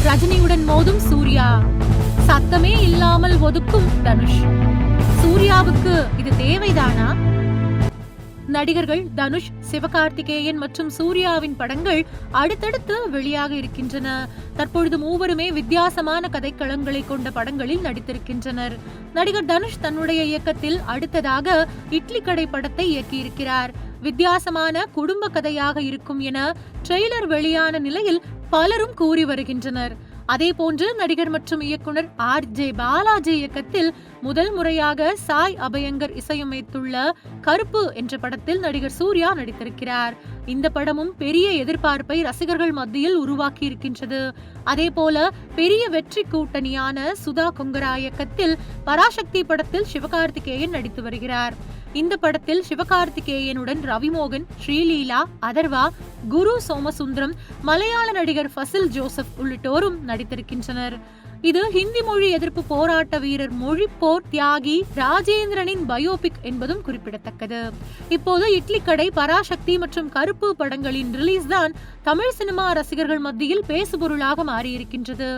ரஜினியுடன் மோதும் சூர்யா, சத்தமே இல்லாமல் ஒதுக்கும் தனுஷ். சூர்யாவுக்கு இது தேவைதானா? நடிகர்கள் தனுஷ், சிவகார்த்திகேயன் மற்றும் சூர்யாவின் படங்கள் அடுத்தடுத்து வெளியாக இருக்கின்றன. தற்பொழுது மூவருமே வித்தியாசமான கதைக்களங்களை கொண்ட படங்களில் நடித்திருக்கின்றனர். நடிகர் தனுஷ் தன்னுடைய இயக்கத்தில் அடுத்ததாக இட்லி கடை படத்தை இயக்கியிருக்கிறார். வித்தியாசமான குடும்ப கதையாக இருக்கும் என ட்ரெய்லர் வெளியான நிலையில் பலரும் கூறி வருகின்றனர். அதே போன்று நடிகர் மற்றும் இயக்குனர் RJ பாலாஜி இயக்கத்தில் முதல் முறையாக சாய் அபயங்கர் இசையமைத்துள்ள கருப்பு என்ற படத்தில் நடிகர் சூர்யா நடித்திருக்கிறார். இந்த படமும் பெரிய எதிர்பார்ப்பை ரசிகர்கள் மத்தியில் உருவாக்கி இருக்கின்றது. அதே போல பெரிய வெற்றி கூட்டணியான சுதா கொங்கரா இயக்கத்தில் பராசக்தி படத்தில் சிவகார்த்திகேயன் நடித்து வருகிறார். இந்த படத்தில் சிவகார்த்திகேயனுடன் ரவிமோகன், ஸ்ரீலீலா, அதர்வா, குரு சோமசுந்தரம், மலையாள நடிகர் ஃபசில் ஜோசப் உள்ளிட்டோரும் நடித்திருக்கின்றனர். இது ஹிந்தி மொழி எதிர்ப்பு போராட்ட வீரர், மொழிப்போர் தியாகி ராஜேந்திரனின் பயோபிக் என்பதும் குறிப்பிடத்தக்கது. இப்போது இட்லி கடை, பராசக்தி மற்றும் கருப்பு படங்களின் ரிலீஸ் தான் தமிழ் சினிமா ரசிகர்கள் மத்தியில் பேசுபொருளாக மாறியிருக்கின்றது.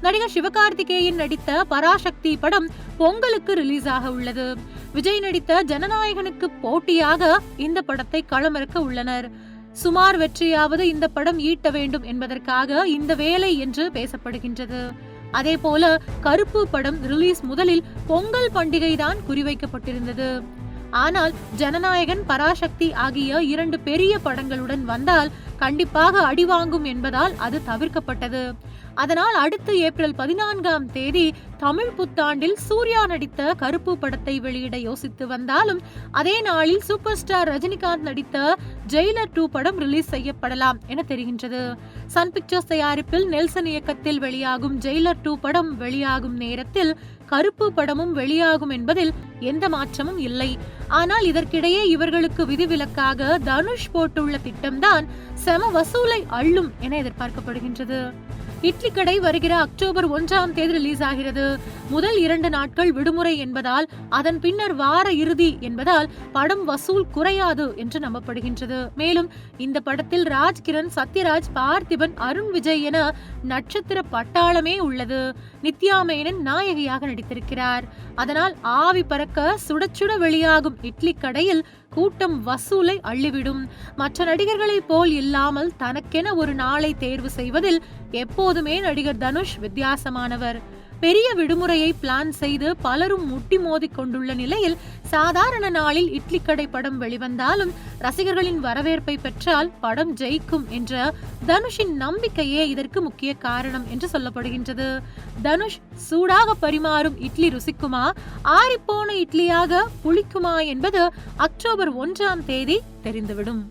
நடிகர் சிவகார்த்திகேயன் நடித்த பராசக்தி படம் பொங்கலுக்கு ரிலீஸ் ஆக உள்ளது. விஜய் நடித்த ஜனநாயகனுக்கு போட்டியாக இந்த படத்தை களமிறக்க உள்ளனர். சுமார் வெற்றியாவது இந்த படம் ஈட்ட வேண்டும் என்பதற்காக இந்த வேலை என்று பேசப்படுகின்றது. அதே போல கருப்பு படம் ரிலீஸ் முதலில் பொங்கல் பண்டிகை தான் குறிவைக்கப்பட்டிருந்தது. ஆனால் ஜனநாயகன், பராசக்தி ஆகிய 2 பெரிய படங்களுடன் வந்தால் கண்டிப்பாக அடிவாங்கும் என்பதால் அது தவிர்க்கப்பட்டது. அதனால் அடுத்து ஏப்ரல் 14ஆம் தேதி தமிழ் புத்தாண்டில் சூர்யா நடித்த கருப்பு படத்தை வெளியிட யோசித்து வந்தாலும் அதே நாளில் சூப்பர் ஸ்டார் ரஜினிகாந்த் நடித்த ஜெயிலர் 2 படம் ரிலீஸ் செய்யப்படலாம் என தெரிகின்றது. சன் பிக்சர்ஸ் தயாரிப்பில் நெல்சன் இயக்கத்தில் வெளியாகும் ஜெயிலர் 2 படம் வெளியாகும் நேரத்தில் கருப்பு படமும் வெளியாகும் என்பதில் எந்த மாற்றமும் இல்லை. ஆனால் இதற்கிடையே இவர்களுக்கு விதிவிலக்காக தனுஷ் போட்டுள்ள திட்டம்தான் செம வசூலை அள்ளும் என எதிர்பார்க்கப்படுகின்றது. இட்லி கடை வருகிற அக்டோபர் 1ஆம் தேதி ரிலீஸ் ஆகிறது. முதல் 2 நாட்கள் விடுமுறை என்பதால், அதன் பின்னர் வார இறுதி என்பதால் படம் வசூல் குறையாது என்று நம்பப்படுகின்றது. மேலும் இந்த படத்தில் ராஜ்கிரண், சத்யராஜ், பார்த்திபன், அருண் விஜய் என நட்சத்திர பட்டாளமே உள்ளது. நித்யா மேனன் நாயகியாக நடித்திருக்கிறார். அதனால் ஆவி பறக்க சுட சுட வெளியாகும் இட்லி கடையில் கூட்டம் வசூலை அள்ளிவிடும். மற்ற நடிகர்களைப் போல் இல்லாமல் தனக்கென ஒரு நாளை தேர்வு செய்வதில் எப்போதுமே நடிகர் தனுஷ் வித்தியாசமானவர். பெரிய விடுமுறையை பிளான் செய்து பலரும் முட்டி மோதி கொண்டுள்ள நிலையில் சாதாரண நாளில் இட்லி கடை படம் வெளிவந்தாலும் ரசிகர்களின் வரவேற்பை பெற்றால் படம் ஜெயிக்கும் என்ற தனுஷின் நம்பிக்கையே இதற்கு முக்கிய காரணம் என்று சொல்லப்படுகின்றது. தனுஷ் சூடாக பரிமாறும் இட்லி ருசிக்குமா, ஆறிப்போன இட்லியாக புளிக்குமா என்பது அக்டோபர் 1ஆம் தேதி தெரிந்துவிடும்.